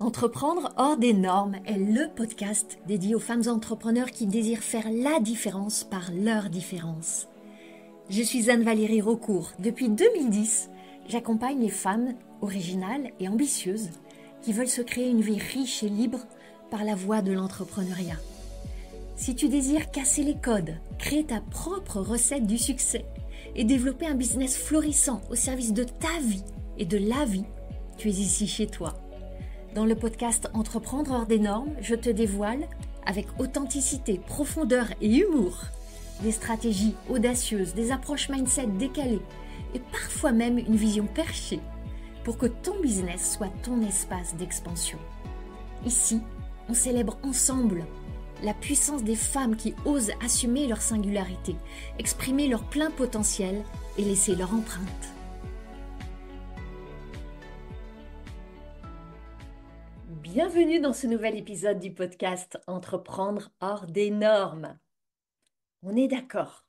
Entreprendre hors des normes est le podcast dédié aux femmes entrepreneurs qui désirent faire la différence par leur différence. Je suis Anne-Valérie Raucourt. Depuis 2010, j'accompagne les femmes originales et ambitieuses qui veulent se créer une vie riche et libre par la voie de l'entrepreneuriat. Si tu désires casser les codes, créer ta propre recette du succès et développer un business florissant au service de ta vie et de la vie, tu es ici chez toi. Dans le podcast Entreprendre hors des normes, je te dévoile, avec authenticité, profondeur et humour, des stratégies audacieuses, des approches mindset décalées et parfois même une vision perchée pour que ton business soit ton espace d'expansion. Ici, on célèbre ensemble la puissance des femmes qui osent assumer leur singularité, exprimer leur plein potentiel et laisser leur empreinte. Bienvenue dans ce nouvel épisode du podcast Entreprendre hors des normes. On est d'accord.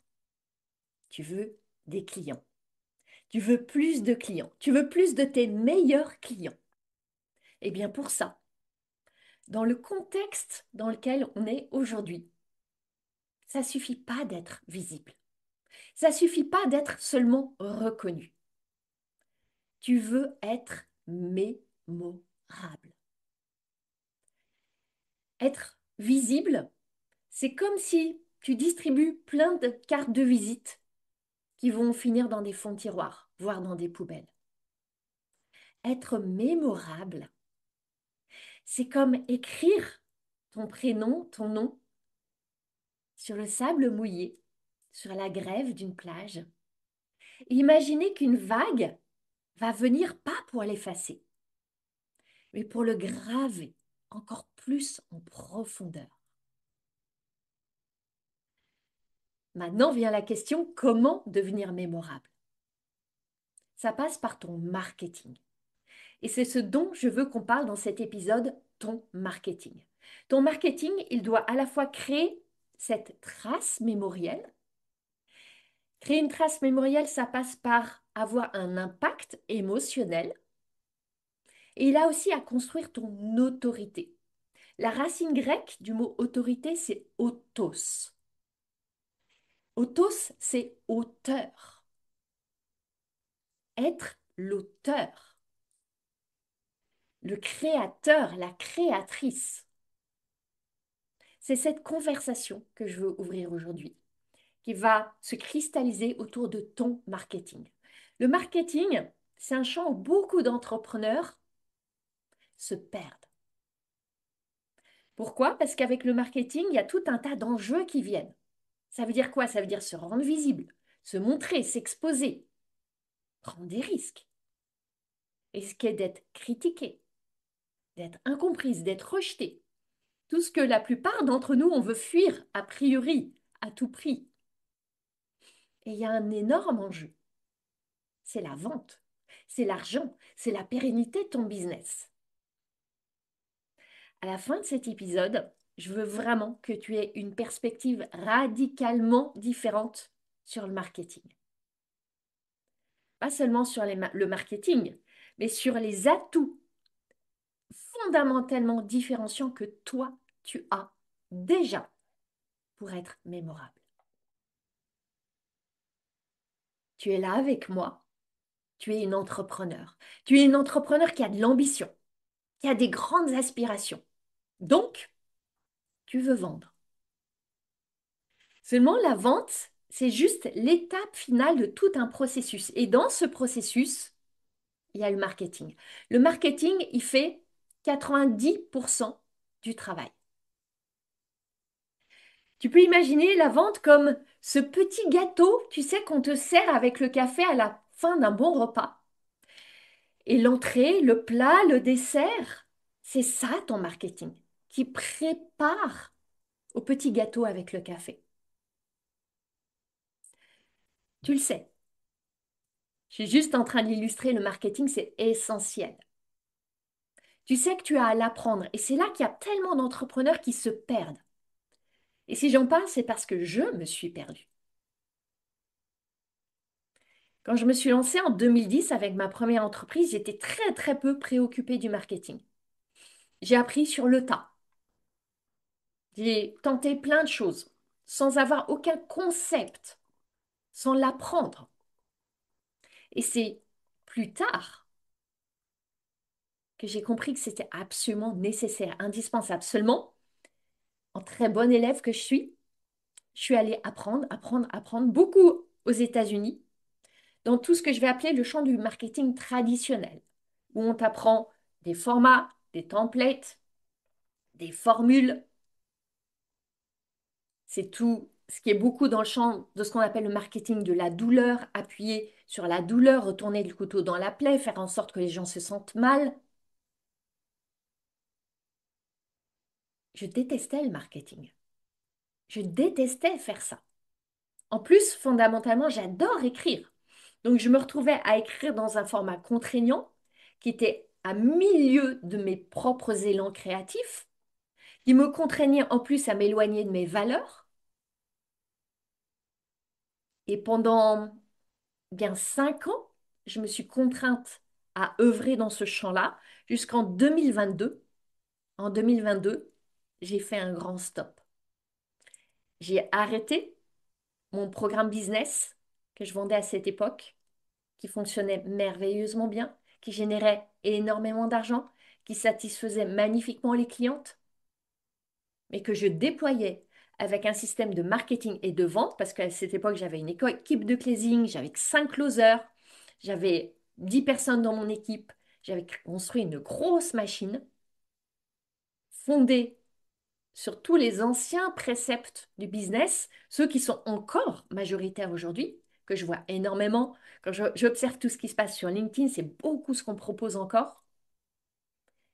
Tu veux des clients. Tu veux plus de clients. Tu veux plus de tes meilleurs clients. Eh bien pour ça, dans le contexte dans lequel on est aujourd'hui, ça suffit pas d'être visible. Ça suffit pas d'être seulement reconnu. Tu veux être mémorable. Être visible, c'est comme si tu distribues plein de cartes de visite qui vont finir dans des fonds de tiroir, voire dans des poubelles. Être mémorable, c'est comme écrire ton prénom, ton nom, sur le sable mouillé, sur la grève d'une plage. Et imaginer qu'une vague va venir pas pour l'effacer, mais pour le graver encore plus en profondeur. Maintenant vient la question, comment devenir mémorable? Ça passe par ton marketing. Et c'est ce dont je veux qu'on parle dans cet épisode, ton marketing. Ton marketing, il doit à la fois créer cette trace mémorielle. Créer une trace mémorielle, ça passe par avoir un impact émotionnel. Et il a aussi à construire ton autorité. La racine grecque du mot autorité, c'est autos. Autos, c'est auteur. Être l'auteur. Le créateur, la créatrice. C'est cette conversation que je veux ouvrir aujourd'hui, qui va se cristalliser autour de ton marketing. Le marketing, c'est un champ où beaucoup d'entrepreneurs se perdent. Pourquoi? Parce qu'avec le marketing, il y a tout un tas d'enjeux qui viennent. Ça veut dire quoi? Ça veut dire se rendre visible, se montrer, s'exposer, prendre des risques. Risquer d'être critiqué, d'être incomprise, d'être rejeté. Tout ce que la plupart d'entre nous, on veut fuir a priori, à tout prix. Et il y a un énorme enjeu. C'est la vente, c'est l'argent, c'est la pérennité de ton business. À la fin de cet épisode, je veux vraiment que tu aies une perspective radicalement différente sur le marketing. Pas seulement sur le marketing, mais sur les atouts fondamentalement différenciants que toi, tu as déjà pour être mémorable. Tu es là avec moi, tu es une entrepreneur. Tu es une entrepreneur qui a de l'ambition, qui a des grandes aspirations. Donc, tu veux vendre. Seulement, la vente, c'est juste l'étape finale de tout un processus. Et dans ce processus, il y a le marketing. Le marketing, il fait 90% du travail. Tu peux imaginer la vente comme ce petit gâteau, tu sais, qu'on te sert avec le café à la fin d'un bon repas. Et l'entrée, le plat, le dessert, c'est ça ton marketing, qui prépare au petit gâteau avec le café. Tu le sais. Je suis juste en train d'illustrer le marketing, c'est essentiel. Tu sais que tu as à l'apprendre et c'est là qu'il y a tellement d'entrepreneurs qui se perdent. Et si j'en parle, c'est parce que je me suis perdue. Quand je me suis lancée en 2010 avec ma première entreprise, j'étais très très peu préoccupée du marketing. J'ai appris sur le tas. J'ai tenté plein de choses sans avoir aucun concept, sans l'apprendre. Et c'est plus tard que j'ai compris que c'était absolument nécessaire, indispensable. Seulement, en très bonne élève que je suis allée apprendre, apprendre, apprendre beaucoup aux États-Unis dans tout ce que je vais appeler le champ du marketing traditionnel, où on t'apprend des formats, des templates, des formules. C'est tout ce qui est beaucoup dans le champ de ce qu'on appelle le marketing de la douleur, appuyer sur la douleur, retourner le couteau dans la plaie, faire en sorte que les gens se sentent mal. Je détestais le marketing. Je détestais faire ça. En plus, fondamentalement, j'adore écrire. Donc, je me retrouvais à écrire dans un format contraignant qui était à milieu de mes propres élans créatifs, qui me contraignait en plus à m'éloigner de mes valeurs. Et pendant bien 5 ans, je me suis contrainte à œuvrer dans ce champ-là jusqu'en 2022. En 2022, j'ai fait un grand stop. J'ai arrêté mon programme business que je vendais à cette époque, qui fonctionnait merveilleusement bien, qui générait énormément d'argent, qui satisfaisait magnifiquement les clientes, mais que je déployais avec un système de marketing et de vente, parce qu'à cette époque, j'avais une équipe de closing, j'avais 5 closers, j'avais 10 personnes dans mon équipe, j'avais construit une grosse machine fondée sur tous les anciens préceptes du business, ceux qui sont encore majoritaires aujourd'hui, que je vois énormément. Quand j'observe tout ce qui se passe sur LinkedIn, c'est beaucoup ce qu'on propose encore.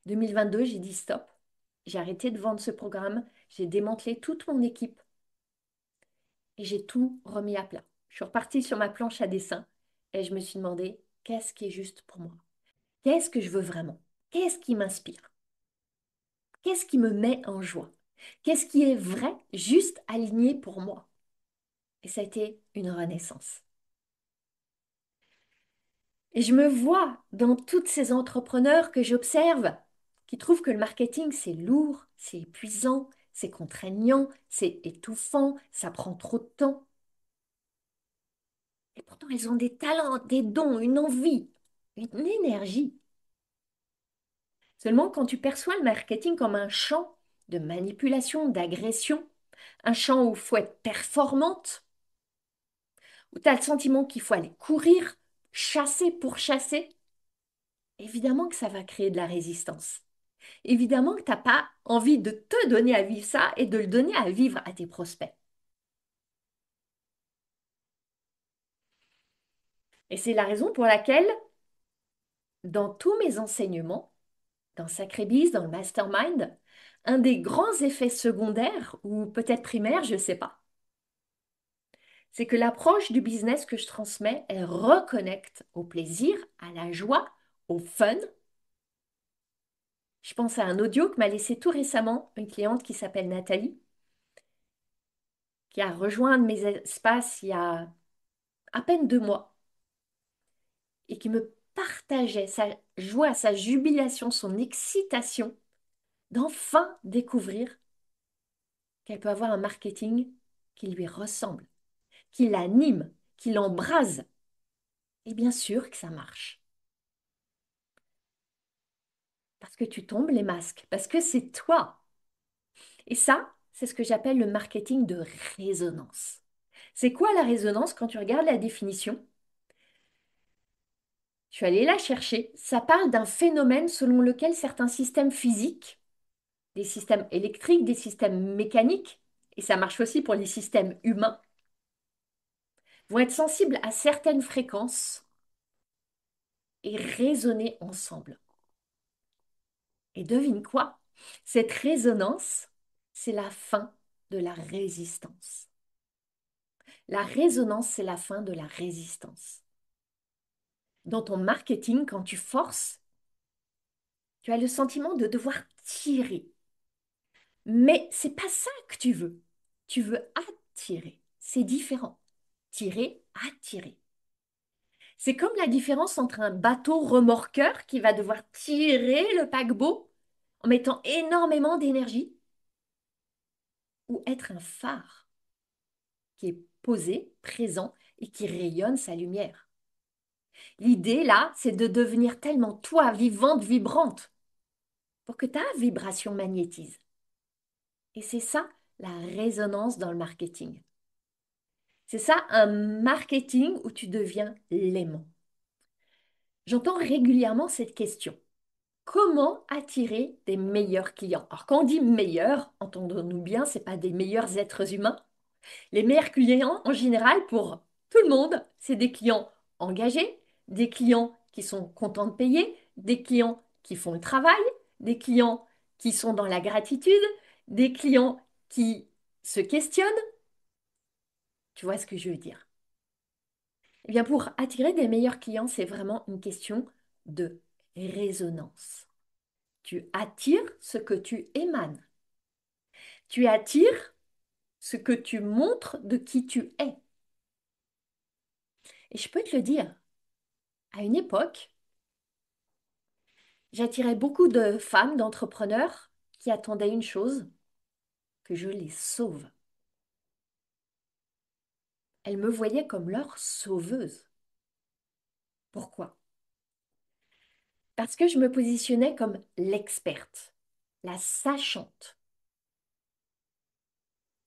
2022, j'ai dit stop. J'ai arrêté de vendre ce programme. J'ai démantelé toute mon équipe et j'ai tout remis à plat. Je suis repartie sur ma planche à dessin et je me suis demandé qu'est-ce qui est juste pour moi? Qu'est-ce que je veux vraiment? Qu'est-ce qui m'inspire? Qu'est-ce qui me met en joie? Qu'est-ce qui est vrai, juste aligné pour moi? Et ça a été une renaissance. Et je me vois dans toutes ces entrepreneurs que j'observe, qui trouvent que le marketing, c'est lourd, c'est épuisant, c'est contraignant, c'est étouffant, ça prend trop de temps. Et pourtant, elles ont des talents, des dons, une envie, une énergie. Seulement, quand tu perçois le marketing comme un champ de manipulation, d'agression, un champ où il faut être performante, où tu as le sentiment qu'il faut aller courir, chasser pour chasser, évidemment que ça va créer de la résistance. Évidemment que tu n'as pas envie de te donner à vivre ça et de le donner à vivre à tes prospects. Et c'est la raison pour laquelle, dans tous mes enseignements, dans Sacré-Biz, dans le mastermind, un des grands effets secondaires, ou peut-être primaires, je ne sais pas, c'est que l'approche du business que je transmets, elle reconnecte au plaisir, à la joie, au fun. Je pense à un audio que m'a laissé tout récemment une cliente qui s'appelle Nathalie, qui a rejoint un de mes espaces il y a à peine 2 mois et qui me partageait sa joie, sa jubilation, son excitation d'enfin découvrir qu'elle peut avoir un marketing qui lui ressemble, qui l'anime, qui l'embrase. Et bien sûr que ça marche. Parce que tu tombes les masques, parce que c'est toi. Et ça, c'est ce que j'appelle le marketing de résonance. C'est quoi la résonance? Quand tu regardes la définition, je suis allée la chercher. Ça parle d'un phénomène selon lequel certains systèmes physiques, des systèmes électriques, des systèmes mécaniques, et ça marche aussi pour les systèmes humains, vont être sensibles à certaines fréquences et résonner ensemble. Et devine quoi? Cette résonance, c'est la fin de la résistance. La résonance, c'est la fin de la résistance. Dans ton marketing, quand tu forces, tu as le sentiment de devoir tirer. Mais c'est pas ça que tu veux. Tu veux attirer. C'est différent. Tirer, attirer. C'est comme la différence entre un bateau remorqueur qui va devoir tirer le paquebot en mettant énormément d'énergie, ou être un phare qui est posé, présent et qui rayonne sa lumière. L'idée, là, c'est de devenir tellement toi, vivante, vibrante, pour que ta vibration magnétise. Et c'est ça, la résonance dans le marketing. C'est ça, un marketing où tu deviens l'aimant. J'entends régulièrement cette question. Comment attirer des meilleurs clients? Alors, quand on dit meilleurs, entendons-nous bien, ce n'est pas des meilleurs êtres humains. Les meilleurs clients, en général, pour tout le monde, c'est des clients engagés, des clients qui sont contents de payer, des clients qui font le travail, des clients qui sont dans la gratitude, des clients qui se questionnent. Tu vois ce que je veux dire? Eh bien, pour attirer des meilleurs clients, c'est vraiment une question de résonance. Tu attires ce que tu émanes. Tu attires ce que tu montres de qui tu es. Et je peux te le dire, à une époque, j'attirais beaucoup de femmes, d'entrepreneurs qui attendaient une chose, que je les sauve. Elles me voyaient comme leur sauveuse. Pourquoi? Parce que je me positionnais comme l'experte, la sachante.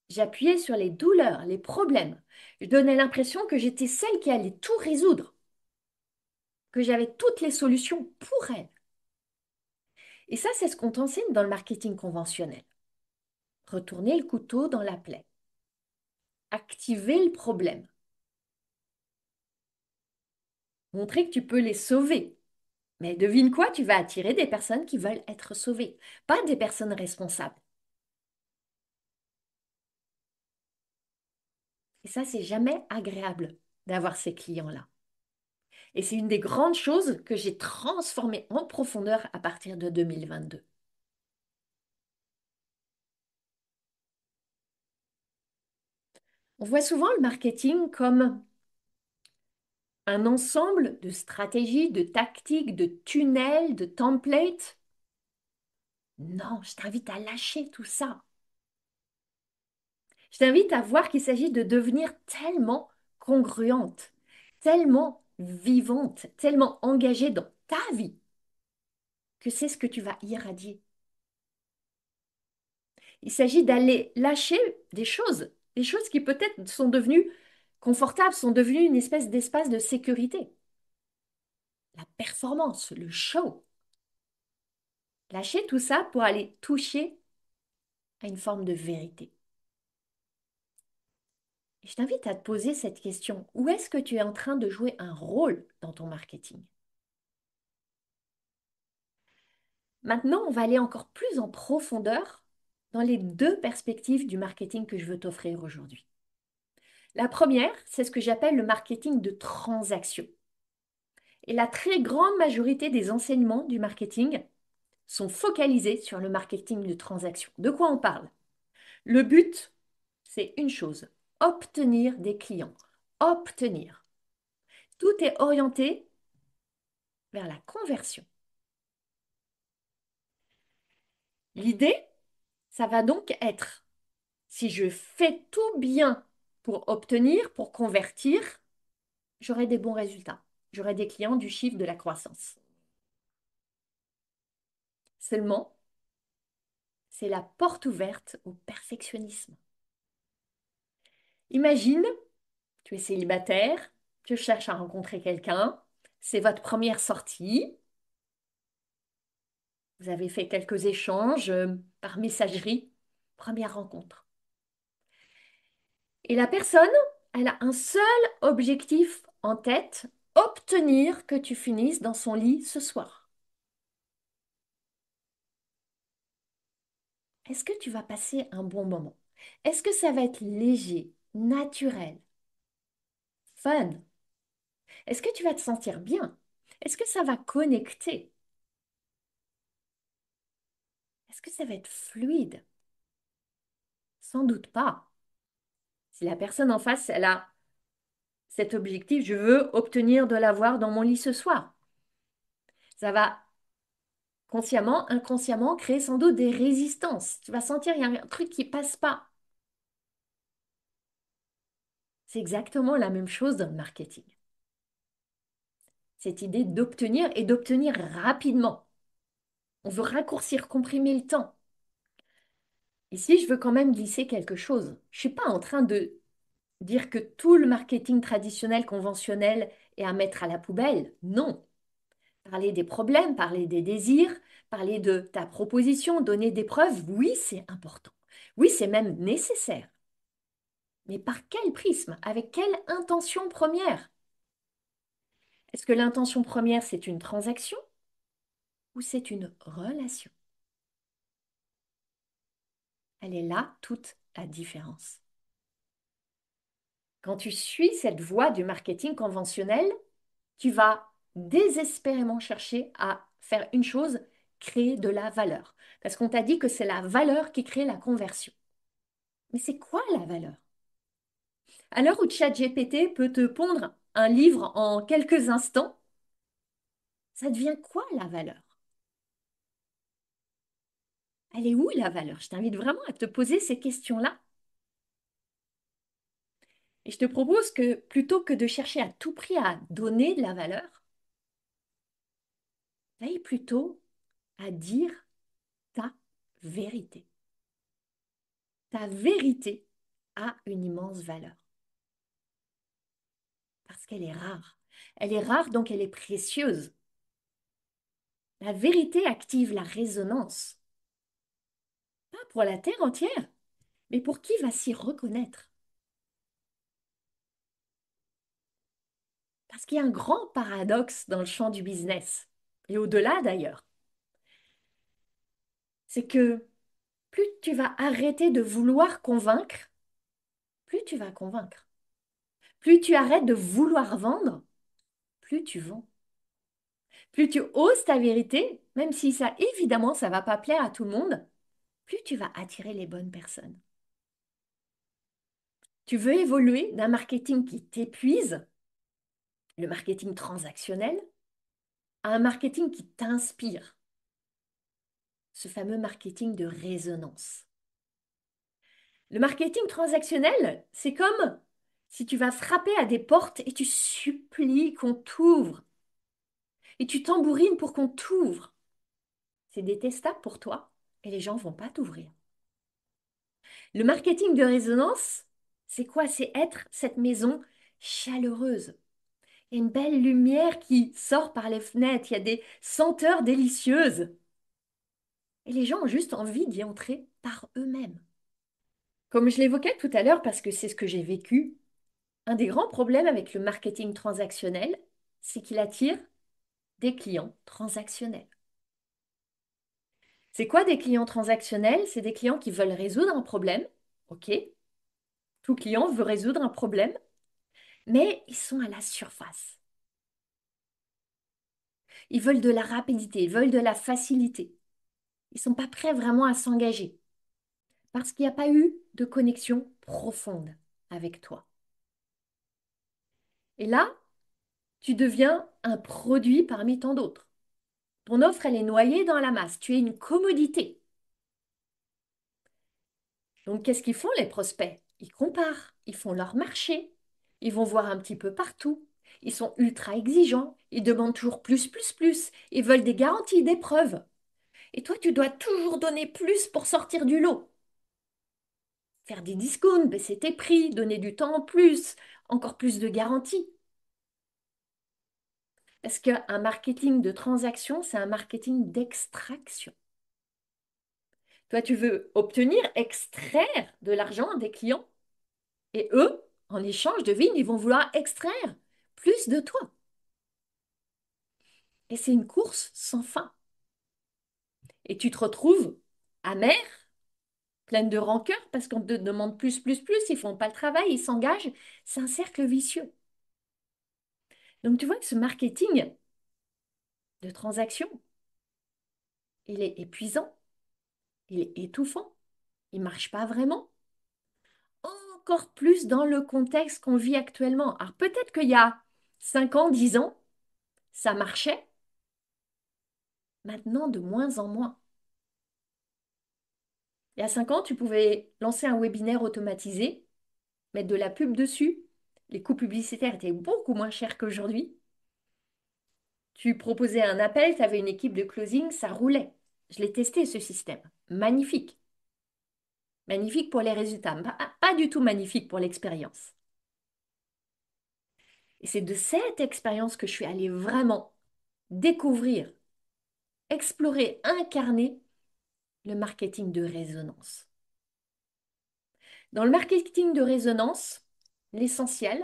J'appuyais sur les douleurs, les problèmes. Je donnais l'impression que j'étais celle qui allait tout résoudre, que j'avais toutes les solutions pour elles. Et ça, c'est ce qu'on t'enseigne dans le marketing conventionnel. Retourner le couteau dans la plaie. Activer le problème. Montrer que tu peux les sauver. Mais devine quoi, tu vas attirer des personnes qui veulent être sauvées, pas des personnes responsables. Et ça, c'est jamais agréable d'avoir ces clients-là. Et c'est une des grandes choses que j'ai transformées en profondeur à partir de 2022. On voit souvent le marketing comme un ensemble de stratégies, de tactiques, de tunnels, de templates. Non, je t'invite à lâcher tout ça. Je t'invite à voir qu'il s'agit de devenir tellement congruente, tellement vivante, tellement engagée dans ta vie que c'est ce que tu vas irradier. Il s'agit d'aller lâcher des choses qui peut-être sont devenues confortables, sont devenues une espèce d'espace de sécurité. La performance, le show. Lâcher tout ça pour aller toucher à une forme de vérité. Et je t'invite à te poser cette question. Où est-ce que tu es en train de jouer un rôle dans ton marketing? Maintenant, on va aller encore plus en profondeur dans les deux perspectives du marketing que je veux t'offrir aujourd'hui. La première, c'est ce que j'appelle le marketing de transaction. Et la très grande majorité des enseignements du marketing sont focalisés sur le marketing de transaction. De quoi on parle? Le but, c'est une chose, obtenir des clients. Obtenir. Tout est orienté vers la conversion. L'idée, ça va donc être, si je fais tout bien pour obtenir, pour convertir, j'aurai des bons résultats. J'aurai des clients, du chiffre, de la croissance. Seulement, c'est la porte ouverte au perfectionnisme. Imagine, tu es célibataire, tu cherches à rencontrer quelqu'un, c'est votre première sortie, vous avez fait quelques échanges par messagerie, première rencontre. Et la personne, elle a un seul objectif en tête, obtenir que tu finisses dans son lit ce soir. Est-ce que tu vas passer un bon moment? Est-ce que ça va être léger, naturel, fun? Est-ce que tu vas te sentir bien? Est-ce que ça va connecter? Est-ce que ça va être fluide? Sans doute pas. Si la personne en face, elle a cet objectif, je veux obtenir de l'avoir dans mon lit ce soir. Ça va Consciemment, inconsciemment, créer sans doute des résistances. Tu vas sentir il y a un truc qui passe pas. C'est exactement la même chose dans le marketing. Cette idée d'obtenir et d'obtenir rapidement. On veut raccourcir, comprimer le temps. Ici, je veux quand même glisser quelque chose. Je ne suis pas en train de dire que tout le marketing traditionnel, conventionnel est à mettre à la poubelle. Non. Parler des problèmes, parler des désirs, parler de ta proposition, donner des preuves, oui, c'est important. Oui, c'est même nécessaire. Mais par quel prisme? Avec quelle intention première? Est-ce que l'intention première, c'est une transaction ou c'est une relation? Elle est là toute la différence. Quand tu suis cette voie du marketing conventionnel, tu vas désespérément chercher à faire une chose, créer de la valeur. Parce qu'on t'a dit que c'est la valeur qui crée la conversion. Mais c'est quoi la valeur? À l'heure où ChatGPT peut te pondre un livre en quelques instants, ça devient quoi la valeur? Elle est où la valeur? Je t'invite vraiment à te poser ces questions-là. Et je te propose que plutôt que de chercher à tout prix à donner de la valeur, veille plutôt à dire ta vérité. Ta vérité a une immense valeur parce qu'elle est rare. Elle est rare, donc elle est précieuse. La vérité active la résonance, pas pour la terre entière, mais pour qui va s'y reconnaître. Parce qu'il y a un grand paradoxe dans le champ du business, et au-delà d'ailleurs. C'est que plus tu vas arrêter de vouloir convaincre, plus tu vas convaincre. Plus tu arrêtes de vouloir vendre, plus tu vends. Plus tu oses ta vérité, même si ça, évidemment, ça va pas plaire à tout le monde, plus tu vas attirer les bonnes personnes. Tu veux évoluer d'un marketing qui t'épuise, le marketing transactionnel, à un marketing qui t'inspire, ce fameux marketing de résonance. Le marketing transactionnel, c'est comme si tu vas frapper à des portes et tu supplies qu'on t'ouvre, et tu tambourines pour qu'on t'ouvre. C'est détestable pour toi et les gens vont pas t'ouvrir. Le marketing de résonance, c'est quoi? C'est être cette maison chaleureuse. Il y a une belle lumière qui sort par les fenêtres, il y a des senteurs délicieuses. Et les gens ont juste envie d'y entrer par eux-mêmes. Comme je l'évoquais tout à l'heure, parce que c'est ce que j'ai vécu, un des grands problèmes avec le marketing transactionnel, c'est qu'il attire des clients transactionnels. C'est quoi des clients transactionnels? C'est des clients qui veulent résoudre un problème. OK, tout client veut résoudre un problème, mais ils sont à la surface. Ils veulent de la rapidité, ils veulent de la facilité. Ils ne sont pas prêts vraiment à s'engager parce qu'il n'y a pas eu de connexion profonde avec toi. Et là, tu deviens un produit parmi tant d'autres. Ton offre, elle est noyée dans la masse. Tu es une commodité. Donc, qu'est-ce qu'ils font les prospects? Ils comparent, ils font leur marché, ils vont voir un petit peu partout. Ils sont ultra exigeants, ils demandent toujours plus, plus, plus. Ils veulent des garanties, des preuves. Et toi, tu dois toujours donner plus pour sortir du lot. Faire des discounts, baisser tes prix, donner du temps en plus, encore plus de garanties. Parce qu'un marketing de transaction, c'est un marketing d'extraction. Toi, tu veux obtenir, extraire de l'argent des clients. Et eux, en échange, devine, ils vont vouloir extraire plus de toi. Et c'est une course sans fin. Et tu te retrouves amer, pleine de rancœur, parce qu'on te demande plus, plus, plus, ils font pas le travail, ils s'engagent. C'est un cercle vicieux. Donc tu vois que ce marketing de transaction, il est épuisant, il est étouffant, il marche pas vraiment. Encore plus dans le contexte qu'on vit actuellement. Alors peut-être qu'il y a 5 ans, 10 ans, ça marchait, Maintenant, de moins en moins. Il y a 5 ans, tu pouvais lancer un webinaire automatisé, mettre de la pub dessus. Les coûts publicitaires étaient beaucoup moins chers qu'aujourd'hui. Tu proposais un appel, tu avais une équipe de closing, ça roulait. Je l'ai testé, ce système. Magnifique. Magnifique pour les résultats, pas du tout magnifique pour l'expérience. Et c'est de cette expérience que je suis allée vraiment découvrir, explorer, incarner le marketing de résonance. Dans le marketing de résonance, l'essentiel,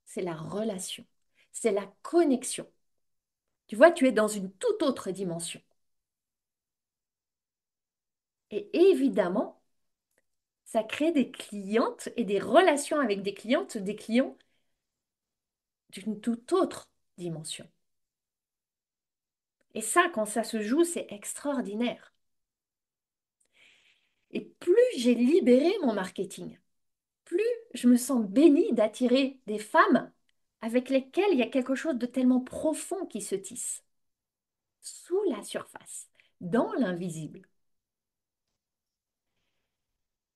c'est la relation, c'est la connexion. Tu vois, tu es dans une toute autre dimension. Et évidemment, ça crée des clientes et des relations avec des clientes, des clients d'une toute autre dimension. Et ça, quand ça se joue, c'est extraordinaire. Et plus j'ai libéré mon marketing, plus je me sens bénie d'attirer des femmes avec lesquelles il y a quelque chose de tellement profond qui se tisse, sous la surface, dans l'invisible.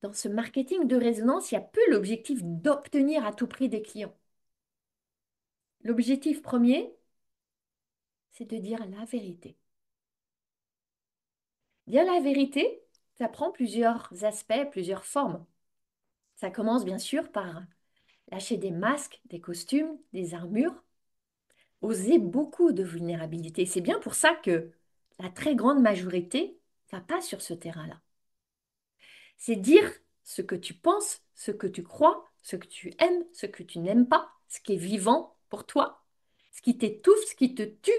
Dans ce marketing de résonance, il n'y a plus l'objectif d'obtenir à tout prix des clients. L'objectif premier, c'est de dire la vérité. Dire la vérité, ça prend plusieurs aspects, plusieurs formes. Ça commence bien sûr par lâcher des masques, des costumes, des armures, oser beaucoup de vulnérabilité. C'est bien pour ça que la très grande majorité ne va pas sur ce terrain-là. C'est dire ce que tu penses, ce que tu crois, ce que tu aimes, ce que tu n'aimes pas, ce qui est vivant pour toi, ce qui t'étouffe, ce qui te tue,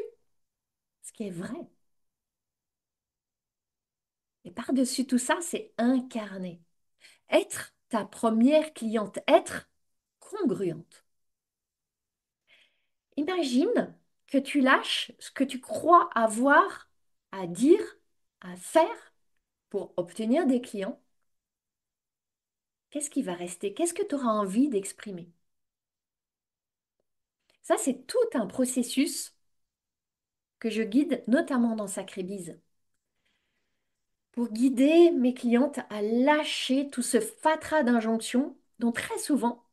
ce qui est vrai. Et par-dessus tout ça, c'est incarner. Être ta première cliente, être congruente. Imagine que tu lâches ce que tu crois avoir à dire, à faire pour obtenir des clients. Qu'est-ce qui va rester? Qu'est-ce que tu auras envie d'exprimer? Ça, c'est tout un processus que je guide notamment dans Sacrébise pour guider mes clientes à lâcher tout ce fatras d'injonctions dont très souvent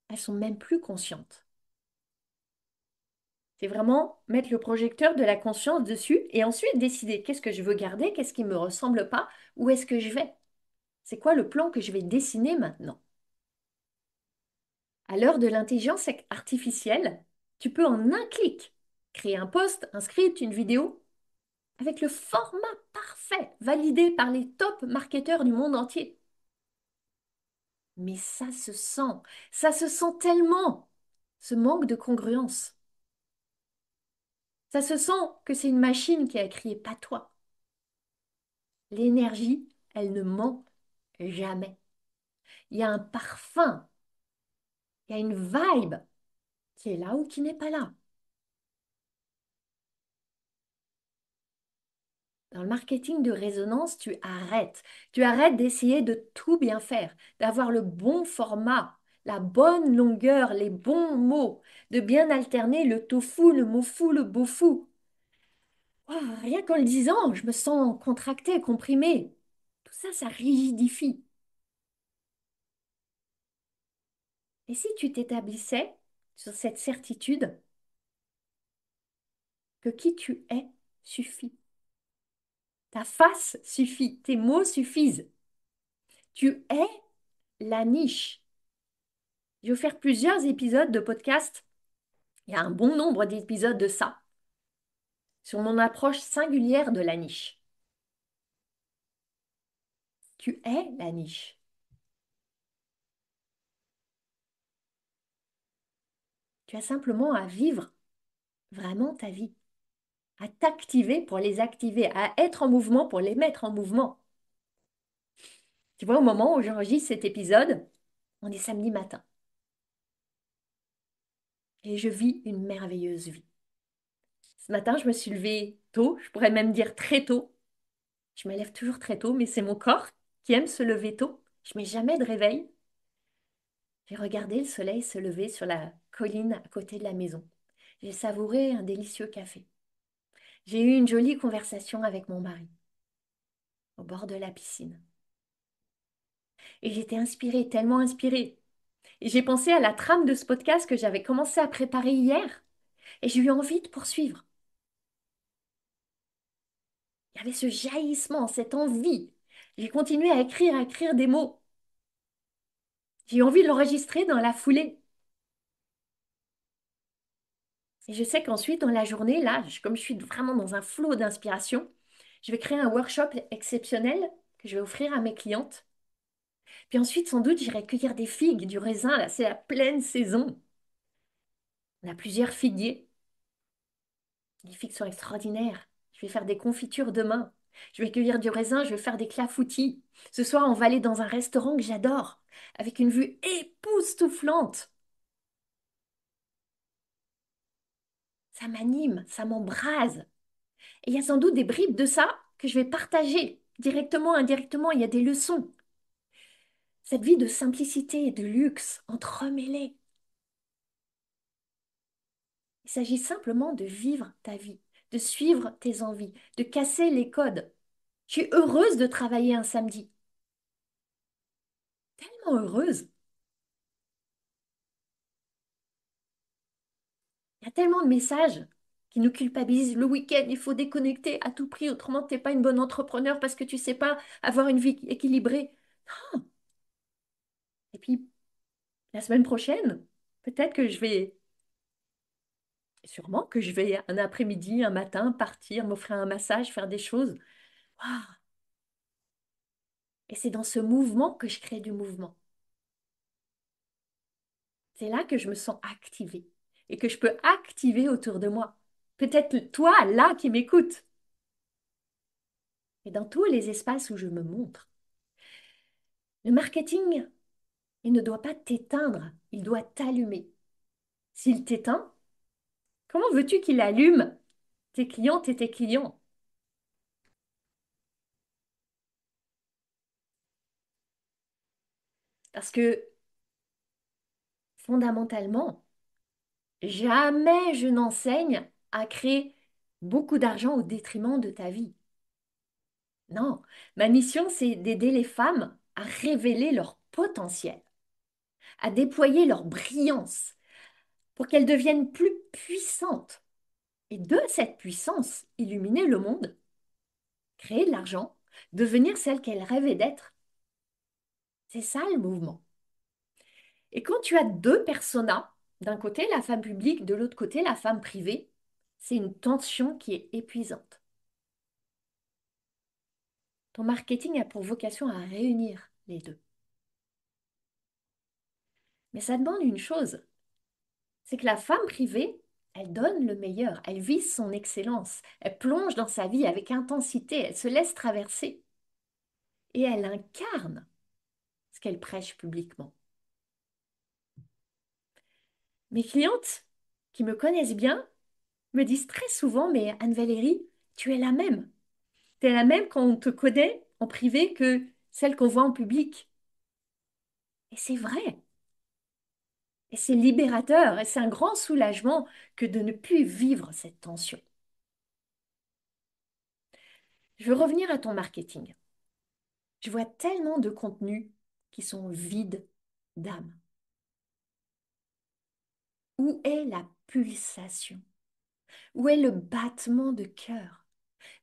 elles sont même plus conscientes. C'est vraiment mettre le projecteur de la conscience dessus et ensuite décider qu'est-ce que je veux garder, qu'est-ce qui ne me ressemble pas, où est-ce que je vais. C'est quoi le plan que je vais dessiner maintenant? À l'heure de l'intelligence artificielle, tu peux en un clic créer un post, un script, une vidéo avec le format parfait validé par les top marketeurs du monde entier. Mais ça se sent tellement, ce manque de congruence. Ça se sent que c'est une machine qui a crié, pas toi. L'énergie, elle ne ment jamais. Il y a un parfum, il y a une vibe qui est là ou qui n'est pas là. Dans le marketing de résonance, tu arrêtes. Tu arrêtes d'essayer de tout bien faire, d'avoir le bon format, la bonne longueur, les bons mots, de bien alterner le tofu, le mofu, le bofu. Rien qu'en le disant, je me sens contractée, comprimée. Tout ça, ça rigidifie. Et si tu t'établissais sur cette certitude que qui tu es suffit, ta face suffit, tes mots suffisent. Tu es la niche. Je vais faire plusieurs épisodes de podcast. Il y a un bon nombre d'épisodes de ça, sur mon approche singulière de la niche. Tu es la niche. Tu as simplement à vivre vraiment ta vie, à t'activer pour les activer, à être en mouvement pour les mettre en mouvement. Tu vois, au moment où j'enregistre cet épisode, on est samedi matin. Et je vis une merveilleuse vie. Ce matin, je me suis levée tôt, je pourrais même dire très tôt. Je me lève toujours très tôt, mais c'est mon corps qui aime se lever tôt. Je mets jamais de réveil. J'ai regardé le soleil se lever sur la colline à côté de la maison. J'ai savouré un délicieux café. J'ai eu une jolie conversation avec mon mari au bord de la piscine. Et j'étais inspirée, tellement inspirée. Et j'ai pensé à la trame de ce podcast que j'avais commencé à préparer hier. Et j'ai eu envie de poursuivre. Il y avait ce jaillissement, cette envie. J'ai continué à écrire des mots. J'ai eu envie de l'enregistrer dans la foulée. Et je sais qu'ensuite, dans la journée, là, comme je suis vraiment dans un flot d'inspiration, je vais créer un workshop exceptionnel que je vais offrir à mes clientes. Puis ensuite, sans doute, j'irai cueillir des figues, du raisin. Là, c'est la pleine saison. On a plusieurs figuiers. Les figues sont extraordinaires. Je vais faire des confitures demain. Je vais cueillir du raisin, je vais faire des clafoutis. Ce soir, on va aller dans un restaurant que j'adore, avec une vue époustouflante. Ça m'anime, ça m'embrase. Et il y a sans doute des bribes de ça que je vais partager directement, indirectement. Il y a des leçons. Cette vie de simplicité et de luxe entremêlée. Il s'agit simplement de vivre ta vie, de suivre tes envies, de casser les codes. Je suis heureuse de travailler un samedi. Tellement heureuse. Il y a tellement de messages qui nous culpabilisent. Le week-end, il faut déconnecter à tout prix, autrement tu n'es pas une bonne entrepreneur parce que tu ne sais pas avoir une vie équilibrée. Et puis, la semaine prochaine, peut-être que je vais, sûrement que je vais un après-midi, un matin, partir, m'offrir un massage, faire des choses. Waouh. Et c'est dans ce mouvement que je crée du mouvement. C'est là que je me sens activée et que je peux activer autour de moi. Peut-être toi, là, qui m'écoutes. Et dans tous les espaces où je me montre. Le marketing, il ne doit pas t'éteindre, il doit t'allumer. S'il t'éteint, comment veux-tu qu'il allume tes clientes et tes clients? Parce que fondamentalement, jamais je n'enseigne à créer beaucoup d'argent au détriment de ta vie. Non, ma mission, c'est d'aider les femmes à révéler leur potentiel, à déployer leur brillance pour qu'elles deviennent plus puissantes. Et de cette puissance, illuminer le monde, créer de l'argent, devenir celle qu'elles rêvaient d'être. C'est ça le mouvement. Et quand tu as deux personas, d'un côté la femme publique, de l'autre côté la femme privée, c'est une tension qui est épuisante. Ton marketing a pour vocation à réunir les deux. Mais ça demande une chose, c'est que la femme privée, elle donne le meilleur, elle vise son excellence, elle plonge dans sa vie avec intensité, elle se laisse traverser et elle incarne ce qu'elle prêche publiquement. Mes clientes qui me connaissent bien me disent très souvent, mais Anne-Valérie, tu es la même. Tu es la même quand on te connaît en privé que celle qu'on voit en public. Et c'est vrai. Et c'est libérateur. Et c'est un grand soulagement que de ne plus vivre cette tension. Je veux revenir à ton marketing. Je vois tellement de contenus qui sont vides d'âme. Où est la pulsation? Où est le battement de cœur?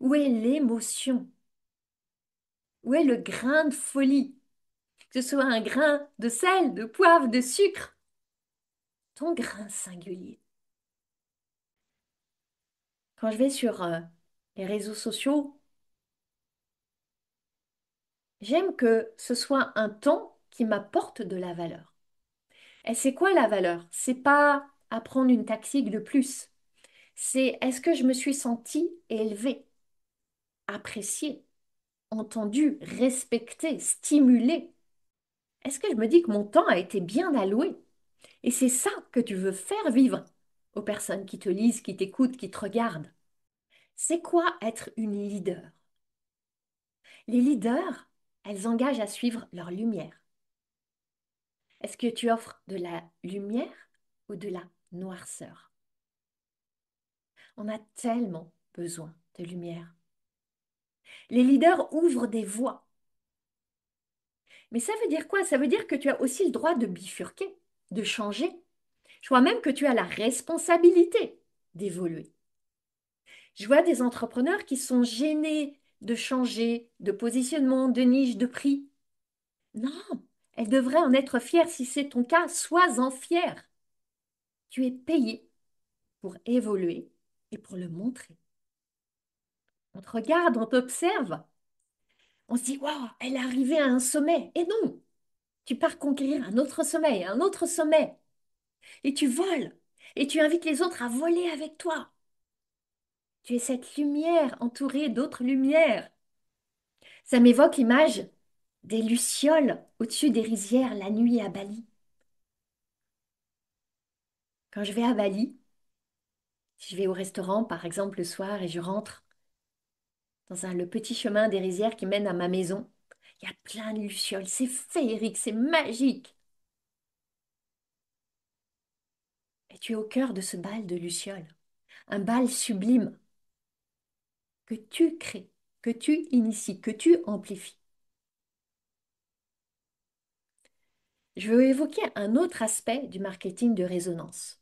Où est l'émotion? Où est le grain de folie? Que ce soit un grain de sel, de poivre, de sucre, ton grain singulier. Quand je vais sur les réseaux sociaux, j'aime que ce soit un temps qui m'apporte de la valeur. Et c'est quoi la valeur? C'est pas apprendre une tactique de plus. C'est est-ce que je me suis sentie élevée, appréciée, entendue, respectée, stimulée? Est-ce que je me dis que mon temps a été bien alloué? Et c'est ça que tu veux faire vivre aux personnes qui te lisent, qui t'écoutent, qui te regardent. C'est quoi être une leader? Les leaders, elles engagent à suivre leur lumière. Est-ce que tu offres de la lumière ou de la noirceur? On a tellement besoin de lumière. Les leaders ouvrent des voies. Mais ça veut dire quoi? Ça veut dire que tu as aussi le droit de bifurquer, de changer. Je crois même que tu as la responsabilité d'évoluer. Je vois des entrepreneurs qui sont gênés de changer de positionnement, de niche, de prix. Non, elles devraient en être fières. Si c'est ton cas, sois-en fier. Tu es payé pour évoluer et pour le montrer. On te regarde, on t'observe. On se dit, waouh, elle est arrivée à un sommet. Et non, tu pars conquérir un autre sommet, un autre sommet. Et tu voles. Et tu invites les autres à voler avec toi. Tu es cette lumière entourée d'autres lumières. Ça m'évoque l'image des lucioles au-dessus des rizières la nuit à Bali. Quand je vais à Bali, si je vais au restaurant par exemple le soir et je rentre dans le petit chemin des rizières qui mène à ma maison, il y a plein de lucioles, c'est féerique, c'est magique. Et tu es au cœur de ce bal de lucioles, un bal sublime que tu crées, que tu inities, que tu amplifies. Je veux évoquer un autre aspect du marketing de résonance.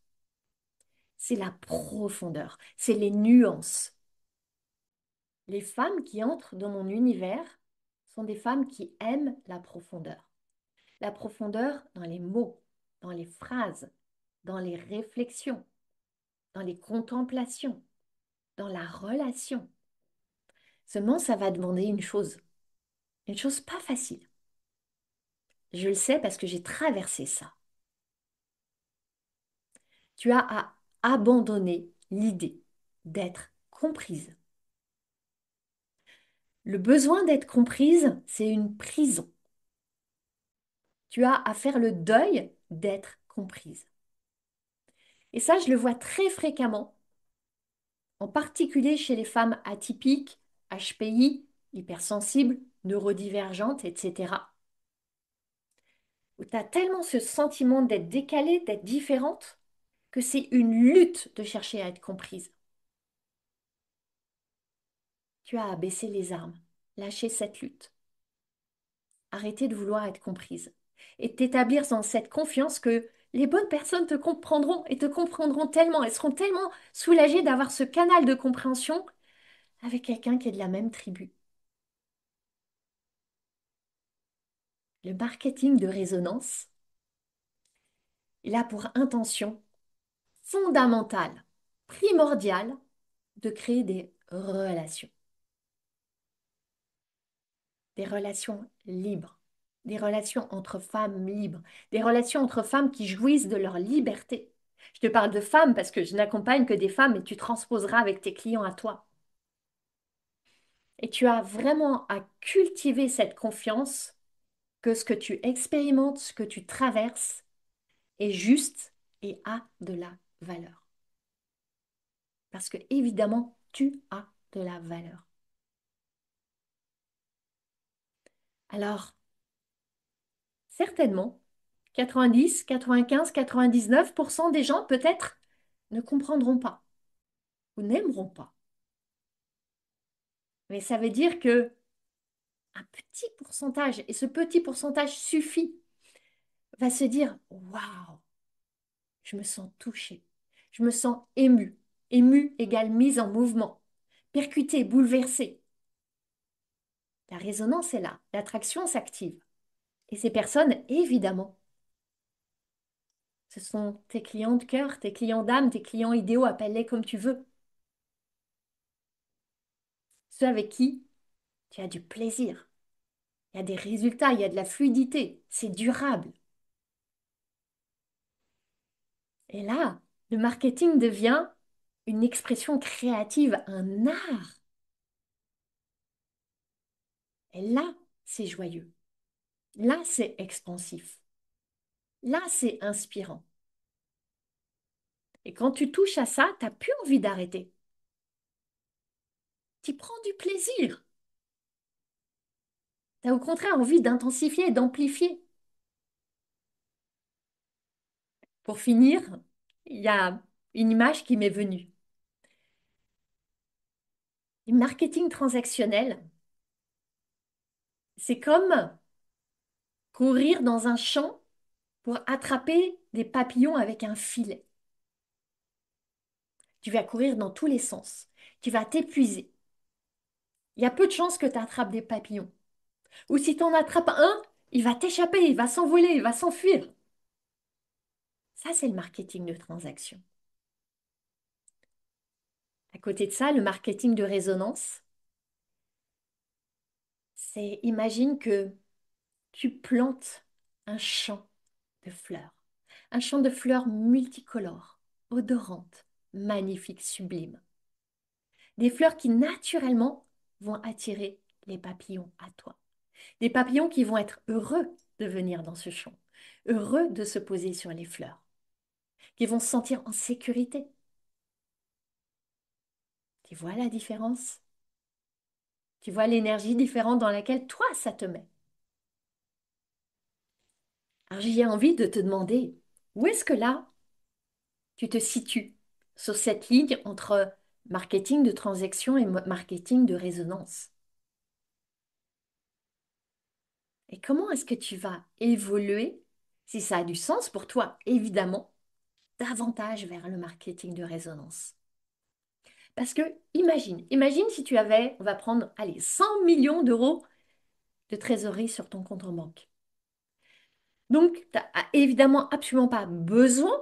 C'est la profondeur, c'est les nuances. Les femmes qui entrent dans mon univers sont des femmes qui aiment la profondeur. La profondeur dans les mots, dans les phrases, dans les réflexions, dans les contemplations, dans la relation. Seulement, ça va demander une chose pas facile. Je le sais parce que j'ai traversé ça. Tu as à abandonner l'idée d'être comprise. Le besoin d'être comprise, c'est une prison. Tu as à faire le deuil d'être comprise. Et ça, je le vois très fréquemment, en particulier chez les femmes atypiques, HPI, hypersensibles, neurodivergentes, etc. Où tu as tellement ce sentiment d'être décalée, d'être différente, que c'est une lutte de chercher à être comprise. Tu as à baisser les armes, lâcher cette lutte, arrêter de vouloir être comprise et t'établir dans cette confiance que les bonnes personnes te comprendront et te comprendront tellement, elles seront tellement soulagées d'avoir ce canal de compréhension avec quelqu'un qui est de la même tribu. Le marketing de résonance, il a pour intention fondamentale, primordiale, de créer des relations libres, des relations entre femmes libres, des relations entre femmes qui jouissent de leur liberté. Je te parle de femmes parce que je n'accompagne que des femmes et tu transposeras avec tes clients à toi. Et tu as vraiment à cultiver cette confiance que ce que tu expérimentes, ce que tu traverses est juste et a de la valeur. Parce que évidemment, tu as de la valeur. Alors, certainement, 90, 95, 99% des gens peut-être ne comprendront pas ou n'aimeront pas. Mais ça veut dire que un petit pourcentage, et ce petit pourcentage suffit, va se dire, waouh, je me sens touchée, je me sens émue. Émue égale mise en mouvement, percutée, bouleversée. La résonance est là, l'attraction s'active. Et ces personnes, évidemment, ce sont tes clients de cœur, tes clients d'âme, tes clients idéaux, appelle-les comme tu veux. Ceux avec qui tu as du plaisir. Il y a des résultats, il y a de la fluidité, c'est durable. Et là, le marketing devient une expression créative, un art. Et là, c'est joyeux. Là, c'est expansif. Là, c'est inspirant. Et quand tu touches à ça, tu n'as plus envie d'arrêter. Tu prends du plaisir. Tu as au contraire envie d'intensifier et d'amplifier. Pour finir, il y a une image qui m'est venue. Et marketing transactionnel, c'est comme courir dans un champ pour attraper des papillons avec un filet. Tu vas courir dans tous les sens. Tu vas t'épuiser. Il y a peu de chances que tu attrapes des papillons. Ou si tu en attrapes un, il va t'échapper, il va s'envoler, il va s'enfuir. Ça, c'est le marketing de transaction. À côté de ça, le marketing de résonance, c'est imagine que tu plantes un champ de fleurs. Un champ de fleurs multicolores, odorantes, magnifiques, sublimes. Des fleurs qui naturellement vont attirer les papillons à toi. Des papillons qui vont être heureux de venir dans ce champ, heureux de se poser sur les fleurs, qui vont se sentir en sécurité. Tu vois la différence? Tu vois l'énergie différente dans laquelle toi, ça te met. Alors j'ai envie de te demander, où est-ce que là, tu te situes sur cette ligne entre marketing de transaction et marketing de résonance? Et comment est-ce que tu vas évoluer, si ça a du sens pour toi, évidemment, davantage vers le marketing de résonance? Parce que imagine si tu avais, on va prendre, allez, 100 millions d'euros de trésorerie sur ton compte en banque. Donc, tu n'as évidemment absolument pas besoin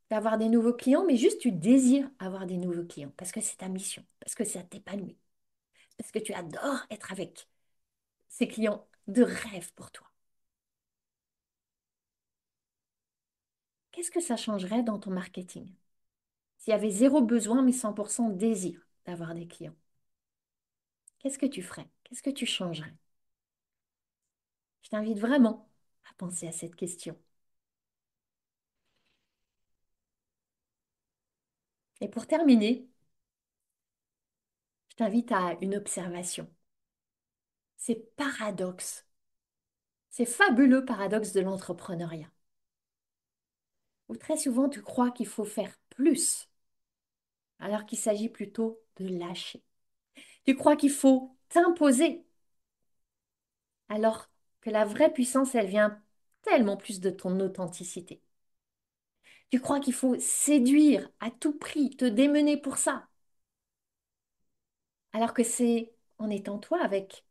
d'avoir des nouveaux clients, mais juste tu désires avoir des nouveaux clients parce que c'est ta mission, parce que ça t'épanouit, parce que tu adores être avec ces clients de rêve pour toi. Qu'est-ce que ça changerait dans ton marketing s'il y avait zéro besoin, mais 100% désir d'avoir des clients? Qu'est-ce que tu ferais? Qu'est-ce que tu changerais? Je t'invite vraiment à penser à cette question. Et pour terminer, je t'invite à une observation. Ces paradoxes, ces fabuleux paradoxes de l'entrepreneuriat, où très souvent tu crois qu'il faut faire plus, alors qu'il s'agit plutôt de lâcher. Tu crois qu'il faut t'imposer, alors que la vraie puissance, elle vient tellement plus de ton authenticité. Tu crois qu'il faut séduire à tout prix, te démener pour ça, alors que c'est en étant toi avec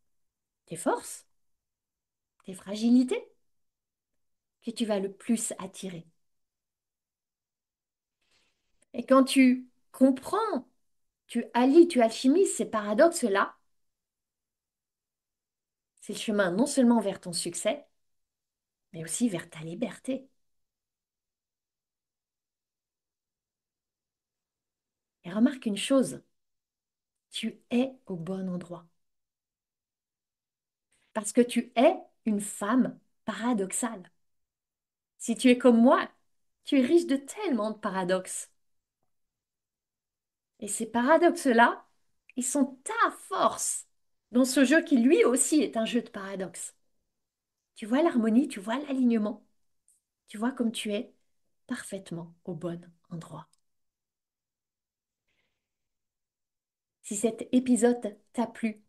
tes forces, tes fragilités, que tu vas le plus attirer. Et quand tu comprends, tu allies, tu alchimises ces paradoxes-là, c'est le chemin non seulement vers ton succès, mais aussi vers ta liberté. Et remarque une chose, tu es au bon endroit. Parce que tu es une femme paradoxale. Si tu es comme moi, tu es riche de tellement de paradoxes. Et ces paradoxes-là, ils sont ta force dans ce jeu qui lui aussi est un jeu de paradoxes. Tu vois l'harmonie, tu vois l'alignement, tu vois comme tu es parfaitement au bon endroit. Si cet épisode t'a plu,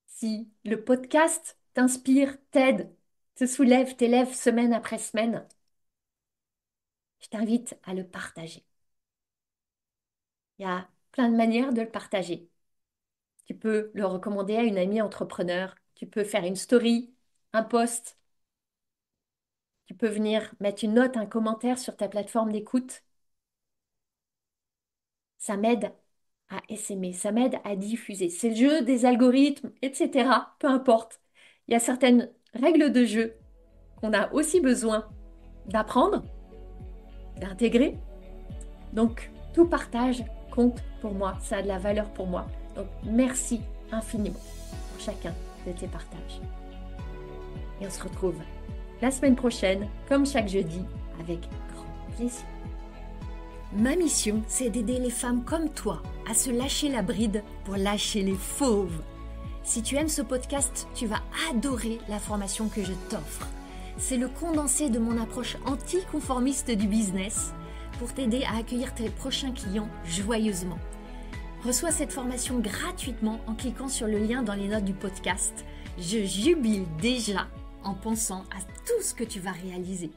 si le podcast t'inspire, t'aide, te soulève, t'élève semaine après semaine, je t'invite à le partager. Il y a plein de manières de le partager. Tu peux le recommander à une amie entrepreneur, tu peux faire une story, un post, tu peux venir mettre une note, un commentaire sur ta plateforme d'écoute. Ça m'aide à essaimer, ça m'aide à diffuser. C'est le jeu des algorithmes, etc. Peu importe. Il y a certaines règles de jeu qu'on a aussi besoin d'apprendre, d'intégrer. Donc, tout partage compte pour moi, ça a de la valeur pour moi. Donc, merci infiniment pour chacun de tes partages. Et on se retrouve la semaine prochaine, comme chaque jeudi, avec grand plaisir. Ma mission, c'est d'aider les femmes comme toi à se lâcher la bride pour lâcher les fauves. Si tu aimes ce podcast, tu vas adorer la formation que je t'offre. C'est le condensé de mon approche anticonformiste du business pour t'aider à accueillir tes prochains clients joyeusement. Reçois cette formation gratuitement en cliquant sur le lien dans les notes du podcast. Je jubile déjà en pensant à tout ce que tu vas réaliser.